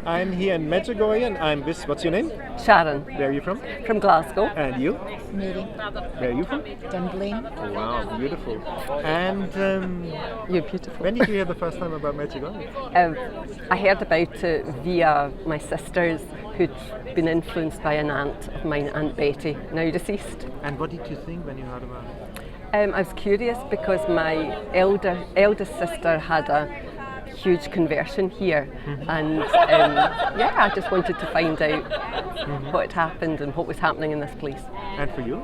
I'm here in Medjugorje and I'm with, what's your name? Sharon. Where are you from? From Glasgow. And you? Mary. Where are you from? Dunblane. Oh, wow, beautiful. And You're beautiful. when did you hear the first time about Medjugorje? I heard about it via my sisters who'd been influenced by an aunt of mine, Aunt Betty, now deceased. And what did you think when you heard about it? I was curious because my eldest sister had a huge conversion here, and I just wanted to find out what had happened and what was happening in this place. And for you?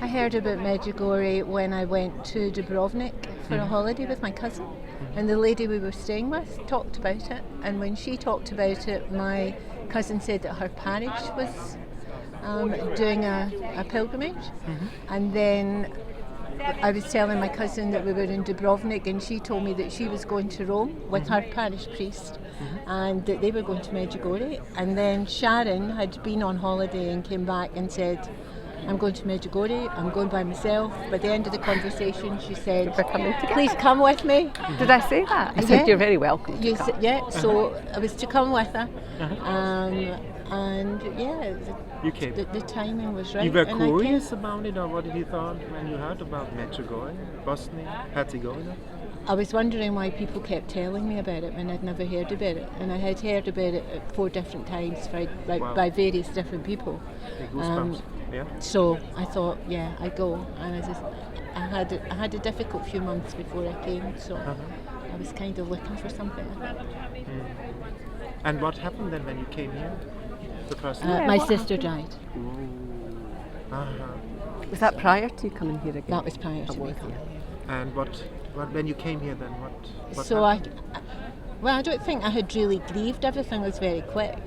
I heard about Medjugorje when I went to Dubrovnik for a holiday with my cousin, and the lady we were staying with talked about it, and when she talked about it, my cousin said that her parish was doing a pilgrimage, and then I was telling my cousin that we were in Dubrovnik, and she told me that she was going to Rome with her parish priest, and that they were going to Medjugorje. And then Sharon had been on holiday and came back and said, I'm going to Medjugorje, I'm going by myself. By the end of the conversation she said, please come with me. Did I say that? I said you're very welcome. So I was to come with her, and You came. the timing was right. You were and I came. curious about it, or what did you thought when you heard about Medjugorje, Bosnia, Herzegovina? I was wondering why people kept telling me about it when I'd never heard about it, and I had heard about it at 4 different times by various different people. Goosebumps. Yeah. So I thought, I'd go, and I had a difficult few months before I came, so I was kind of looking for something. And what happened then when you came here? The first time? My sister died. Was that prior to you coming here again? That was prior to me coming. And what when you came here then? What So happened? I don't think I had really grieved. Everything was very quick,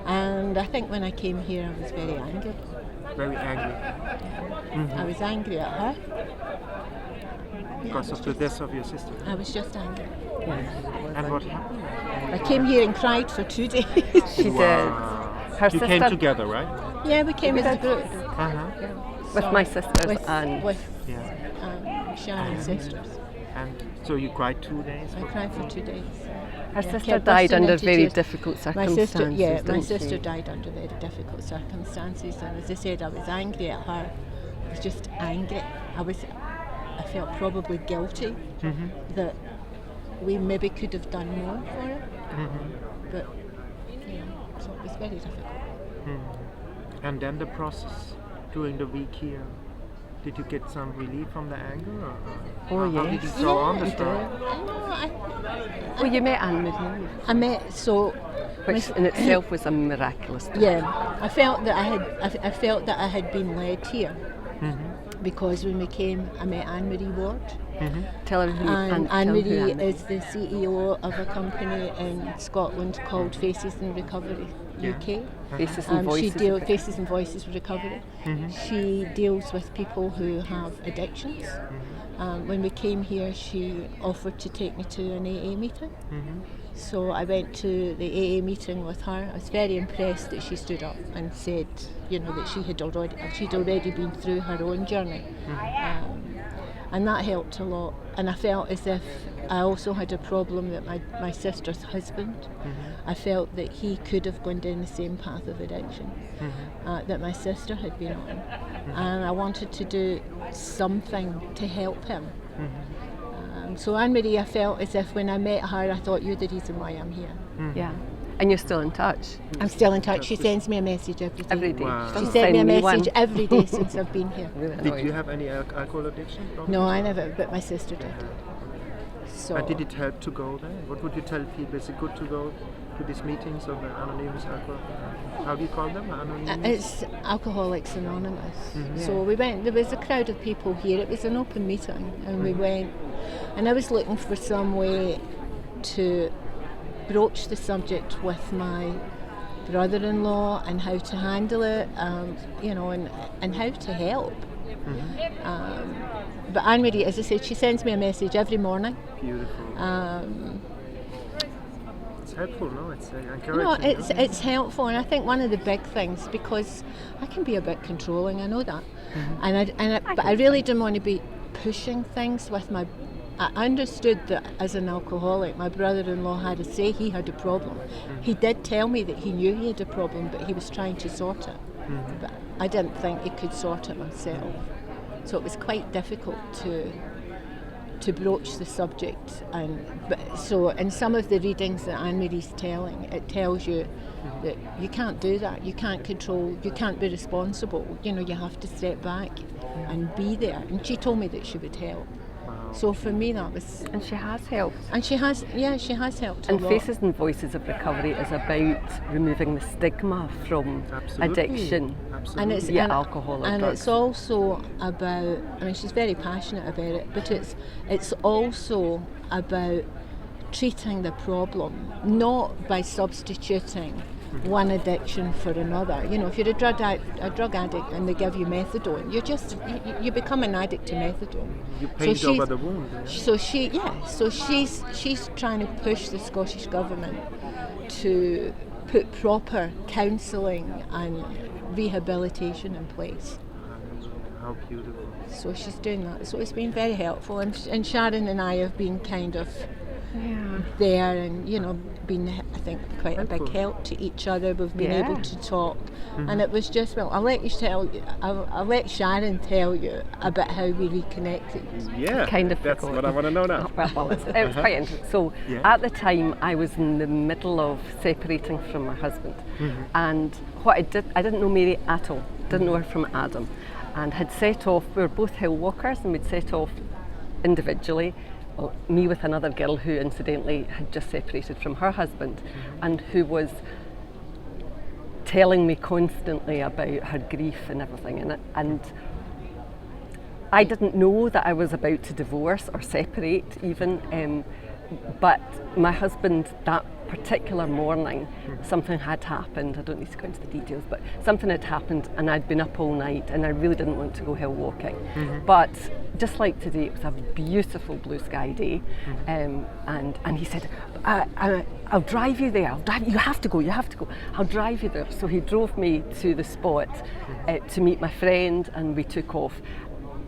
and I think when I came here, I was very angry. Very angry. I was angry at her. Because of the death of your sister. I was just angry. And what happened? I came here and cried for 2 days. She did. Her You sister came together, right? Yeah, we came as a group. with my sisters with Yeah. Sharon's sisters. And so you cried 2 days? I cried for 2 days. Her Yeah, sister kept died bursting under into very tears. difficult My circumstances. sister, my didn't sister she? died under very difficult circumstances, and as I said, I was angry at her. I was just angry. I felt probably guilty that we maybe could have done more for her, but so it was very difficult. And then the process during the week here. Did you get some relief from the anger? Or how did you go on the story? Well, you met Anne Marie, I met which in itself was a miraculous thing. Yeah, I felt that I had been led here because when we came, I met Anne Marie Ward. Tell her who And tell Anne her who Marie Anne is the CEO of a company in Scotland called Faces in Recovery UK. Faces and Voices. Faces and Voices Recovery. She deals with people who have addictions. When we came here, she offered to take me to an AA meeting. So I went to the AA meeting with her. I was very impressed that she stood up and said, that she'd already been through her own journey. And that helped a lot. And I felt as if I also had a problem that my sister's husband, I felt that he could have gone down the same path of addiction that my sister had been on. And I wanted to do something to help him. So Anne-Marie, I felt as if when I met her, I thought, you're the reason why I'm here. Yeah. And you're still in touch? I'm still in touch. She sends me a message every day. Every day. Wow. She sent me a message every day since I've been here. Did you have any alcohol addiction problems? No, I never, but my sister did. So. Did it help to go there? What would you tell people? Is it good to go to these meetings of the Anonymous Alcohol? How do you call them? Anonymous? It's Alcoholics Anonymous. So we went, there was a crowd of people here. It was an open meeting, and we went, and I was looking for some way to broach the subject with my brother-in-law and how to handle it, and how to help. But Anne-Marie, as I said, she sends me a message every morning. Beautiful. It's helpful, no? It's encouraging. No, it's helpful, and I think one of the big things, because I can be a bit controlling, I know that, but I really didn't want to be pushing things with my I understood that as an alcoholic, my brother-in-law had to say he had a problem. He did tell me that he knew he had a problem, but he was trying to sort it. But I didn't think he could sort it himself. So it was quite difficult to broach the subject. So in some of the readings that Anne-Marie's telling, it tells you that you can't do that, you can't control, you can't be responsible, you have to step back and be there. And she told me that she would help. So for me that was... And she has helped. And she has helped And a lot. Faces and Voices of Recovery is about removing the stigma from addiction And it's alcohol or and drugs. it's also about, she's very passionate about it, but it's also about treating the problem, not by substituting one addiction for another. If you're a drug addict and they give you methadone, you become an addict to methadone. You paint over the wound. So she's trying to push the Scottish Government to put proper counselling and rehabilitation in place. How beautiful. So she's doing that. So it's been very helpful, and Sharon and I have been kind of there, and been, I think, quite a big help to each other. We've been able to talk, and it was just, I'll let Sharon tell you about how we reconnected. Yeah, that's what I want to know now. Well, it was quite interesting. So at the time I was in the middle of separating from my husband, and what I didn't know Mary at all, didn't know her from Adam, and had set off, we were both hill walkers, and we'd set off individually, me with another girl who incidentally had just separated from her husband, and who was telling me constantly about her grief and everything, and I didn't know that I was about to divorce or separate even, but my husband, that particular morning, something had happened. I don't need to go into the details, but something had happened, and I'd been up all night, and I really didn't want to go hill walking. But just like today, it was a beautiful blue sky day, and he said, I'll drive you there. You have to go. I'll drive you there. So he drove me to the spot to meet my friend, and we took off.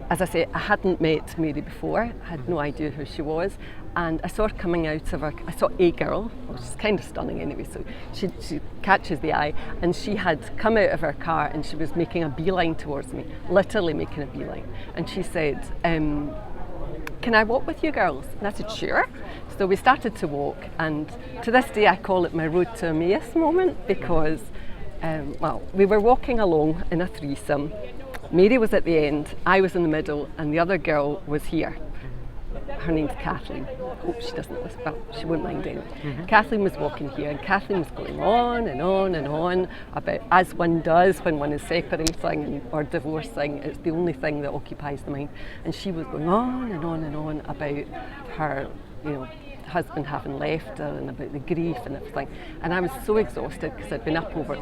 As I say, I hadn't met Mary before, I had no idea who she was, and I saw her coming out of I saw a girl, which is kind of stunning anyway, so she catches the eye, and she had come out of her car and she was making a beeline towards me, literally making a beeline, and she said, can I walk with you girls? And I said, sure. So we started to walk, and to this day I call it my road to Emmaus moment, because we were walking along in a threesome. Mary was at the end, I was in the middle, and the other girl was here. Her name's Kathleen. Hope she doesn't listen, well, she won't mind anyway. Kathleen was walking here, and Kathleen was going on and on and on about, as one does when one is separating or divorcing, it's the only thing that occupies the mind. And she was going on and on and on about her, husband having left her, and about the grief and everything. And I was so exhausted because I'd been up over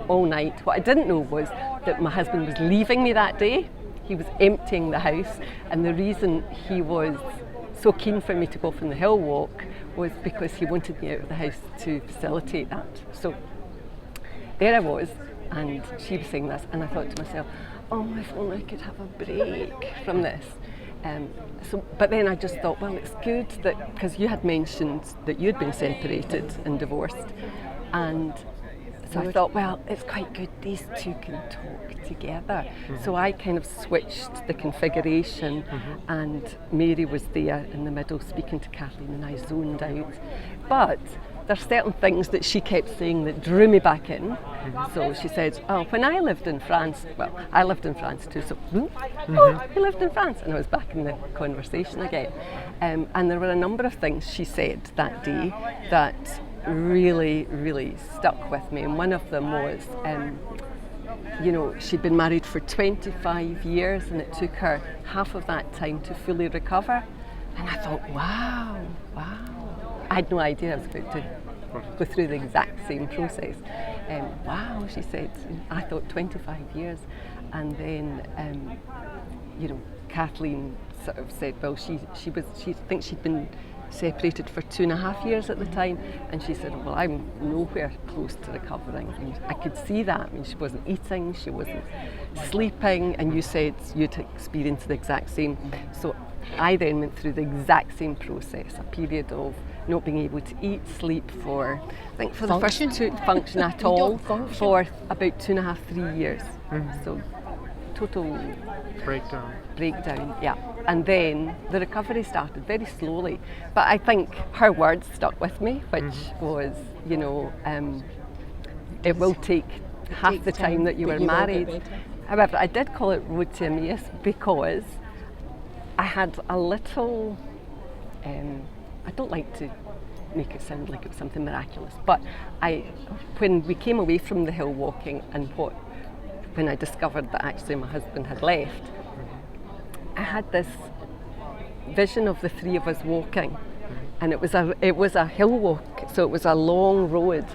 all night. What I didn't know was that my husband was leaving me that day. He was emptying the house, and the reason he was so keen for me to go off on the hill walk was because he wanted me out of the house to facilitate that. So there I was, and she was saying this, and I thought to myself, oh, if only I could have a break from this. But then I just thought, well, it's good that, because you had mentioned that you'd been separated and divorced, and so I thought, well, it's quite good these two can talk together. So I kind of switched the configuration, and Mary was there in the middle speaking to Kathleen, and I zoned out. But there's certain things that she kept saying that drew me back in. So she said, oh, when I lived in France, well, I lived in France too, so, oh, you lived in France? And I was back in the conversation again. And there were a number of things she said that day that really, really stuck with me. And one of them was, she'd been married for 25 years, and it took her half of that time to fully recover. And I thought, wow. I had no idea I was about to go through the exact same process. Wow, she said, I thought 25 years. And then, Kathleen sort of said, well, she thinks she'd been separated for 2.5 years at the time, and she said, well, I'm nowhere close to recovering. And I could see that. I mean, she wasn't eating, she wasn't sleeping, and you said you'd experienced the exact same. So I then went through the exact same process, a period of not being able to eat, sleep for, I think for the first two, function at all, for about 2.5, 3 years. So total breakdown, yeah. And then the recovery started very slowly. But I think her words stuck with me, which was, you know, it will take half the time that you were married. However, I did call it Road to Emmaus because I had a little, I don't like to make it sound like it was something miraculous, but when we came away from the hill walking and when I discovered that actually my husband had left, I had this vision of the three of us walking, and it was a hill walk, so it was a long road.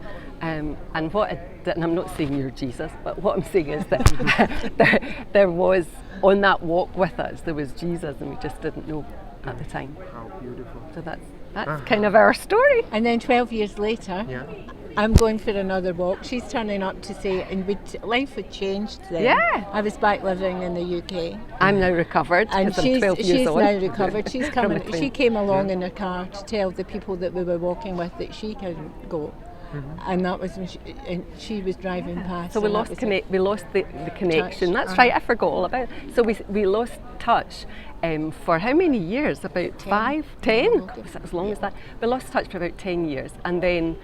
And I'm not saying you're Jesus, but what I'm saying is that there was, on that walk with us, there was Jesus, and we just didn't know at the time. How beautiful. So that's kind of our story. And then 12 years later, I'm going for another walk. She's turning up to say, and life had changed then. Yeah. I was back living in the UK. I'm now recovered, And because I'm 12 years she's on. now recovered. She's coming. From a She came along in her car to tell the people that we were walking with that she couldn't go. And that was when she was driving past. So we lost the connection. Touch. That's right, I forgot all about it. So we lost touch for how many years? About 5, 10? As long as that. We lost touch for about 10 years. And then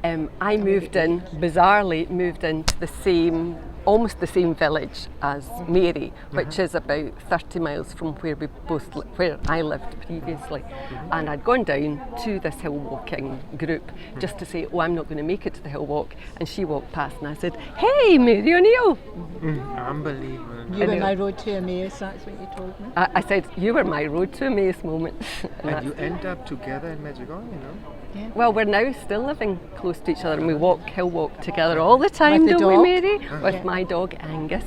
I bizarrely moved into almost the same village as Mary, which is about 30 miles from where I lived previously. And I'd gone down to this hill walking group just to say, I'm not going to make it to the hill walk. And she walked past and I said, hey, Mary O'Neill. Unbelievable. You were my road to Emmaus, that's what you told me. I said, you were my road to Emmaus moment. And you end up together in Medjugorje, you know? Yeah. Well, we're now still living close to each other, and we hill walk together all the time, don't we, Mary? With my dog Angus.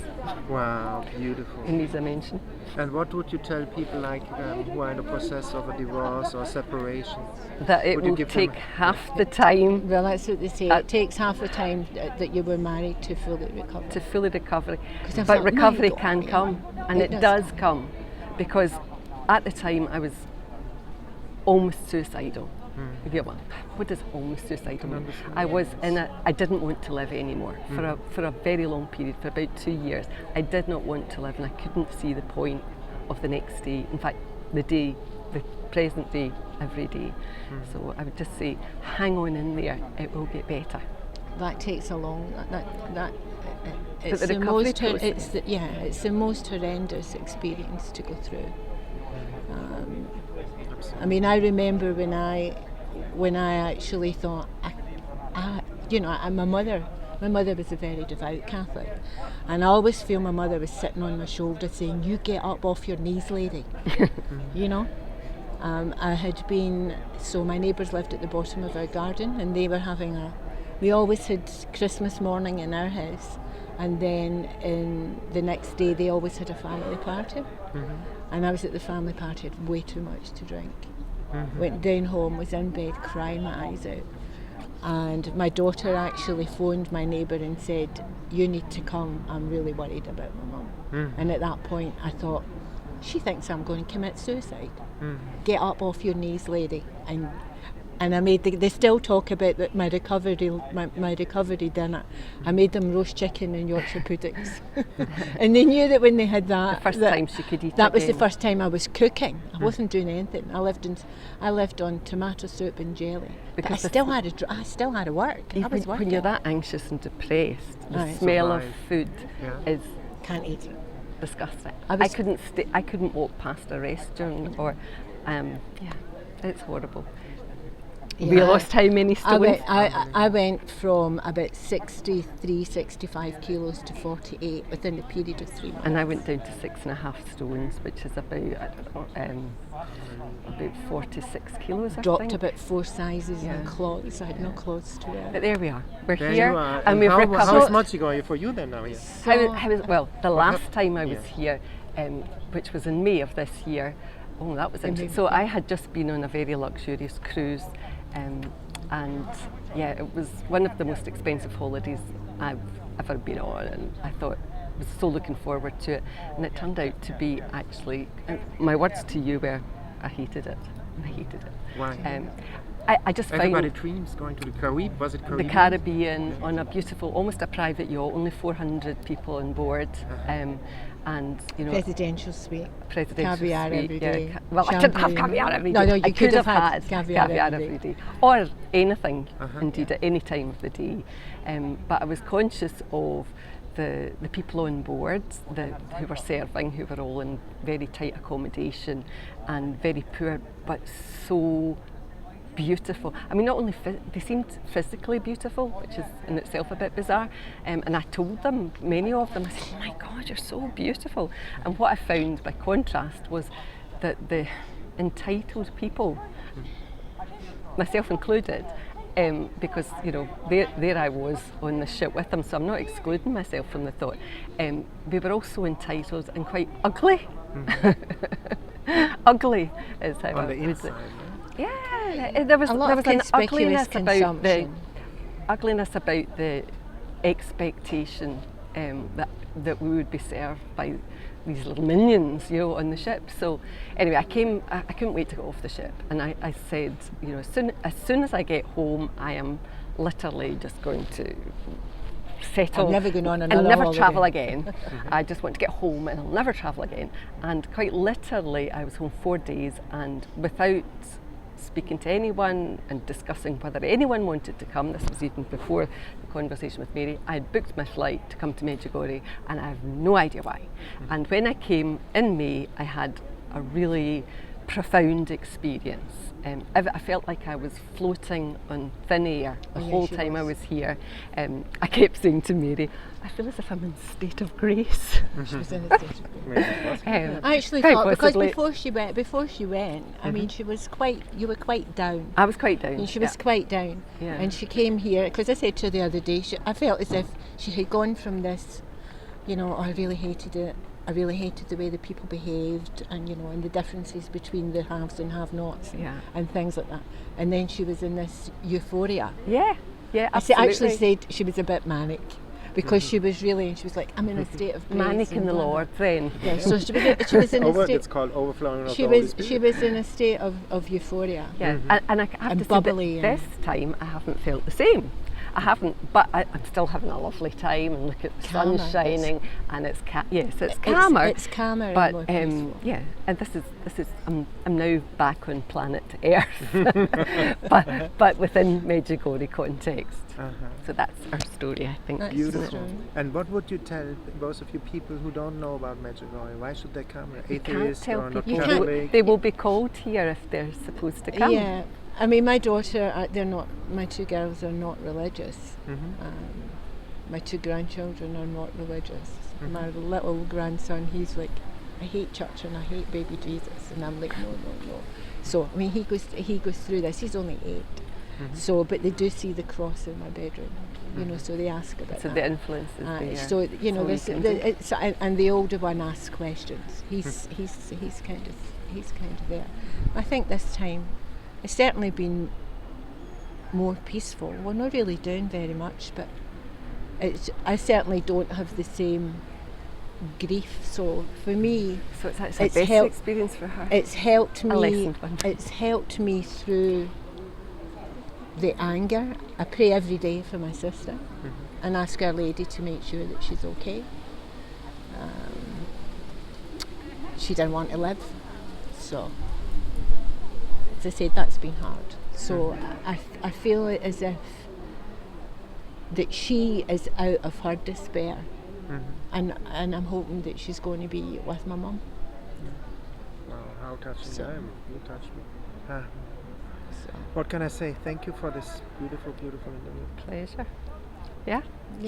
Wow, beautiful. Who needs a mention. And what would you tell people who are in the process of a divorce or separation? That it will take half the time. Well, that's what they say. It takes half the time that you were married to fully recover. To fully recover. I But thought, recovery my God, can come, and it does come, because at the time I was almost suicidal. Yeah, well, what does almost suicidal mean? I didn't want to live anymore for a very long period, for about 2 years. I did not want to live, and I couldn't see the point of the next day. In fact, the present day, every day. So I would just say, hang on in there, it will get better. That takes a long. It's the the recovery most. process. It's the most horrendous experience to go through. I mean, I remember when I actually thought, my mother was a very devout Catholic, and I always feel my mother was sitting on my shoulder saying, "You get up off your knees, lady." You know. I had been, so my neighbours lived at the bottom of our garden, and they were we always had Christmas morning in our house, and then the next day they always had a family party. And I was at the family party, had way too much to drink. Went down home, was in bed crying my eyes out. And my daughter actually phoned my neighbour and said, "You need to come, I'm really worried about my mum." And at that point I thought, she thinks I'm going to commit suicide. Get up off your knees, lady. And I made they still talk about my recovery dinner. I made them roast chicken and Yorkshire puddings. And they knew that when they had that, The first time she could eat that was again. the first time I was cooking. I wasn't doing anything. I lived on tomato soup and jelly. But I still had to work. I was working. When you're that anxious and depressed, the Right. smell of food is Can't eat. disgusting. I couldn't walk past a restaurant, or it's horrible. We lost how many stones? I went from about 63, 65 kilos to 48 within a period of 3 months. And I went down to 6.5 stones, which is about 46 kilos. Dropped about 4 sizes in clothes. I had no clothes to wear. But there we are. We're There here, you are. and we've recovered. How's Medjugorje for you then now? Yeah. The last time I was here, which was in May of this year, that was interesting. So I had just been on a very luxurious cruise, and it was one of the most expensive holidays I've ever been on, and I thought, was so looking forward to it, and it turned out to be actually, my words to you were, I hated it. I hated it. Why? I just Everybody found dreams going to the Caribbean. Was it Caribbean? the Caribbean on a beautiful, almost a private yacht, only 400 people on board, and you know, Presidential suite. presidential Caviar suite, every day. Well, I didn't have Champagne. caviar every No, day. no, you I could have had had caviar every day, or anything, indeed, at any time of the day. But I was conscious of the people on board, who were serving, who were all in very tight accommodation and very poor, but so beautiful. I mean, not only they seemed physically beautiful, which is in itself a bit bizarre, and I told them, many of them, I said, oh my God, you're so beautiful. And what I found by contrast was that the entitled people, myself included, because you know there I was on the ship with them, so I'm not excluding myself from the thought. They were also entitled and quite ugly. Ugly is how On I the would inside. Yeah, there was A lot of an conspicuous ugliness about the expectation that we would be served by these little minions, you know, on the ship. So anyway, I couldn't wait to get off the ship, and I said, you know, as soon as I get home, I am literally just going to settle. I'm never going on and another never holiday. travel again. I just want to get home and I'll never travel again. And quite literally, I was home 4 days, and without speaking to anyone and discussing whether anyone wanted to come, this was even before the conversation with Mary, I had booked my flight to come to Medjugorje, and I have no idea why. And when I came in May, I had a really profound experience. I felt like I was floating on thin air the whole time I was here. I kept saying to Mary, I feel as if I'm in a state of grace. She was in a state of grace. I actually quite thought, because possibly. before she went, I mean, you were quite down. I was quite down. And she was quite down. Yeah. And she came here, because I said to her the other day, I felt as if she had gone from this, you know, I really hated it. I really hated the way the people behaved, and you know, and the differences between the haves and have-nots, and things like that. And then she was in this euphoria. Yeah, I actually said she was a bit manic, because she was really, and she was like, I'm in a state of grace. Manic in the Lord, then. Yeah, so she was in a state. It's called overflowing of She the Holy was Spirit. in a state of euphoria. Yeah, and I have And to say bubbly that this time I haven't felt the same. I haven't, but I'm still having a lovely time, and look at the sun shining, and it's calmer. It's calmer, but and more peaceful. yeah, and this is I'm now back on planet Earth, but within Medjugorje context. So that's our story, I think. That's Beautiful. true. And what would you tell those of you people who don't know about Medjugorje? Why should they come? You can't Atheists tell or not people. Catholic? They will be called here if they're supposed to come. Yeah, I mean, my daughter, they're not. My two girls are not religious. My two grandchildren are not religious. My little grandson, he's like, I hate church and I hate baby Jesus, and I'm like, no. So I mean, he goes through this. He's only 8. So, but they do see the cross in my bedroom, you know. So they ask about So that. the influence is there. So you know, That's all you can do. and the older one asks questions. He's kind of there. I think this time it's certainly been more peaceful. We're not really doing very much, but I certainly don't have the same grief. So for me, So it's actually it's the best helped- experience for her. it's helped A me. lessened one. It's helped me through the anger. I pray every day for my sister and ask Our Lady to make sure that she's okay. She didn't want to live, so as I said, that's been hard. So I feel as if that she is out of her despair, and I'm hoping that she's going to be with my mum. Wow, how touching So- time. You touched me. What can I say? Thank you for this beautiful, beautiful interview. Pleasure. Yeah.